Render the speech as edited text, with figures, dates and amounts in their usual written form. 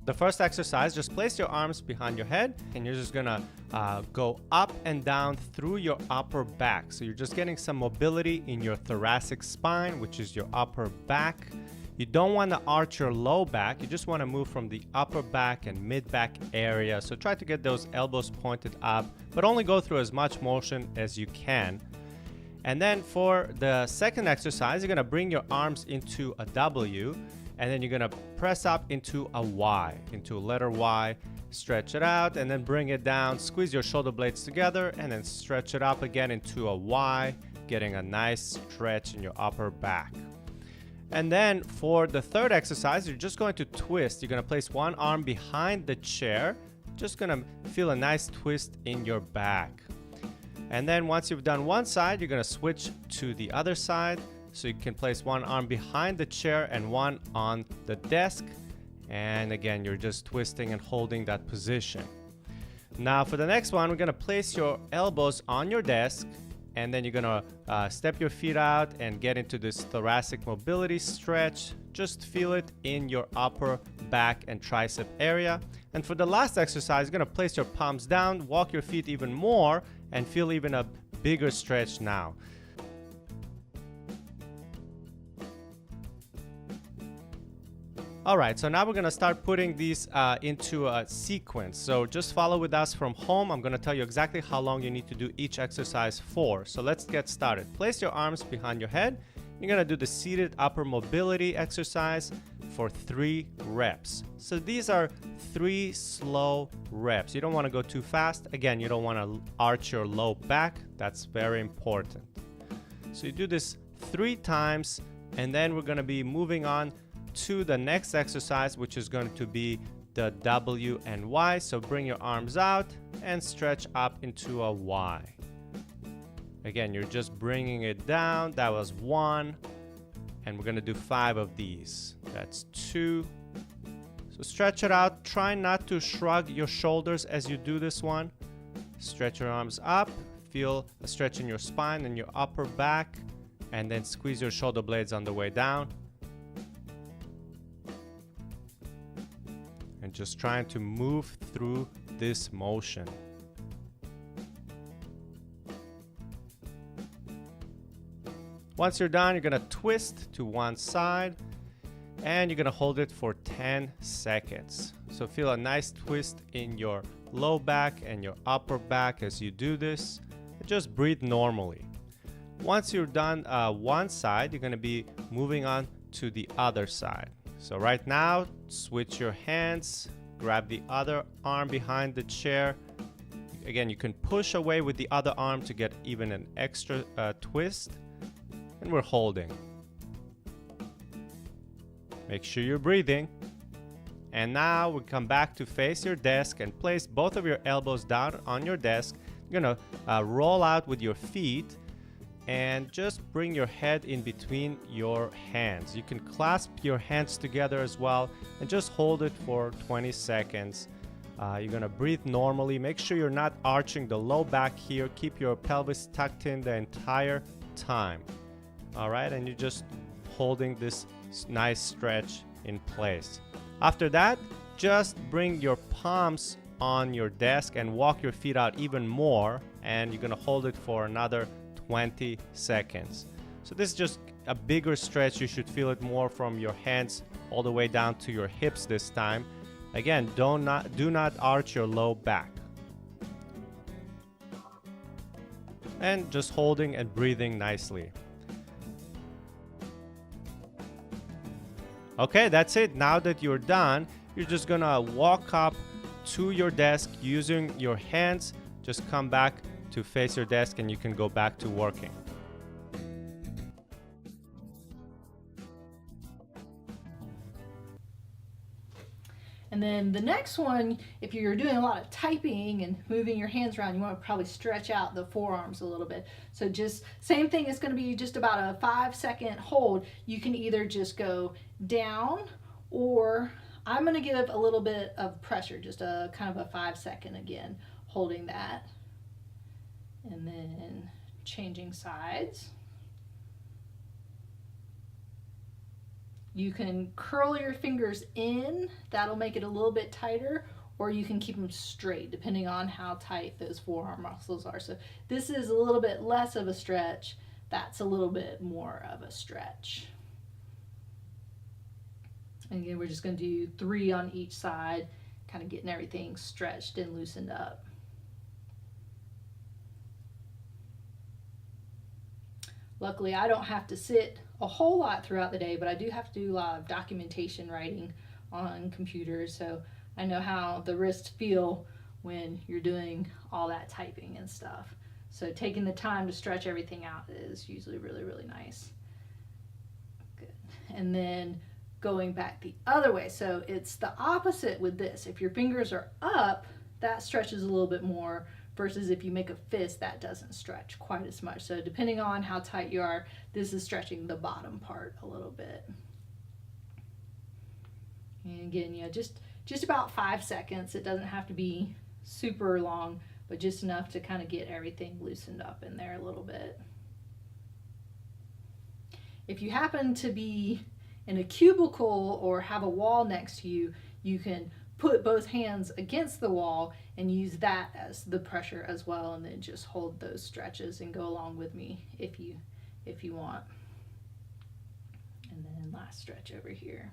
The first exercise, just place your arms behind your head and you're just gonna go up and down through your upper back. So you're just getting some mobility in your thoracic spine, which is your upper back. You don't want to arch your low back. You just want to move from the upper back and mid back area. So try to get those elbows pointed up, but only go through as much motion as you can. And then for the second exercise, you're going to bring your arms into a W, and then you're going to press up into a Y, into a letter Y. Stretch it out and then bring it down. Squeeze your shoulder blades together and then stretch it up again into a Y, getting a nice stretch in your upper back. And then for the third exercise, you're just going to twist. You're going to place one arm behind the chair. Just going to feel a nice twist in your back. And then once you've done one side, you're going to switch to the other side. So you can place one arm behind the chair and one on the desk. And again, you're just twisting and holding that position. Now for the next one, we're going to place your elbows on your desk. And then you're going to step your feet out and get into this thoracic mobility stretch. Just feel it in your upper back and tricep area. And for the last exercise, you're going to place your palms down, walk your feet even more, and feel even a bigger stretch now. All right, so now we're gonna start putting these into a sequence. So just follow with us from home. I'm gonna tell you exactly how long you need to do each exercise for. So let's get started. Place your arms behind your head. You're gonna do the seated upper mobility exercise for 3 reps. So these are 3 slow reps. You don't wanna go too fast. Again, you don't wanna arch your low back. That's very important. So you do this 3 times, and then we're gonna be moving on to the next exercise, which is going to be the W and Y. So bring your arms out and stretch up into a Y. Again, you're just bringing it down. That was 1, and we're going to do 5 of these. That's 2. So stretch it out. Try not to shrug your shoulders as you do this one. Stretch your arms up. Feel a stretch in your spine and your upper back, and then squeeze your shoulder blades on the way down. And just trying to move through this motion. Once you're done, you're gonna twist to one side and you're gonna hold it for 10 seconds. So feel a nice twist in your low back and your upper back as you do this. And just breathe normally. Once you're done one side, you're gonna be moving on to the other side. So right now, switch your hands, grab the other arm behind the chair. Again, you can push away with the other arm to get even an extra twist. And we're holding. Make sure you're breathing. And now we come back to face your desk and place both of your elbows down on your desk. You're gonna roll out with your feet and just bring your head in between your hands. You can clasp your hands together as well and just hold it for 20 seconds. You're gonna breathe normally. Make sure you're not arching the low back here. Keep your pelvis tucked in the entire time. All right, and you're just holding this nice stretch in place. After that, just bring your palms on your desk and walk your feet out even more, and you're gonna hold it for another 20 seconds. So this is just a bigger stretch. You should feel it more from your hands all the way down to your hips this time. Again, do not arch your low back. And just holding and breathing nicely. Okay, that's it. Now that you're done, you're just gonna walk up to your desk using your hands. Just come back to face your desk and you can go back to working. And then the next one, if you're doing a lot of typing and moving your hands around, you want to probably stretch out the forearms a little bit. So just same thing, it's going to be just about a 5-second hold. You can either just go down, or I'm going to give a little bit of pressure, just a kind of a 5-second again, holding that. And then changing sides. You can curl your fingers in, that'll make it a little bit tighter, or you can keep them straight depending on how tight those forearm muscles are. So this is a little bit less of a stretch, that's a little bit more of a stretch. And again, we're just going to do 3 on each side, kind of getting everything stretched and loosened up. Luckily, I don't have to sit a whole lot throughout the day, but I do have to do a lot of documentation writing on computers, so I know how the wrists feel when you're doing all that typing and stuff. So taking the time to stretch everything out is usually really, really nice. Good. And then going back the other way, so it's the opposite with this. If your fingers are up, that stretches a little bit more, versus if you make a fist, that doesn't stretch quite as much. So depending on how tight you are, this is stretching the bottom part a little bit. And again, you know, just about 5 seconds. It doesn't have to be super long, but just enough to kind of get everything loosened up in there a little bit. If you happen to be in a cubicle or have a wall next to you, you can put both hands against the wall and use that as the pressure as well, and then just hold those stretches and go along with me if you want. And then last stretch over here.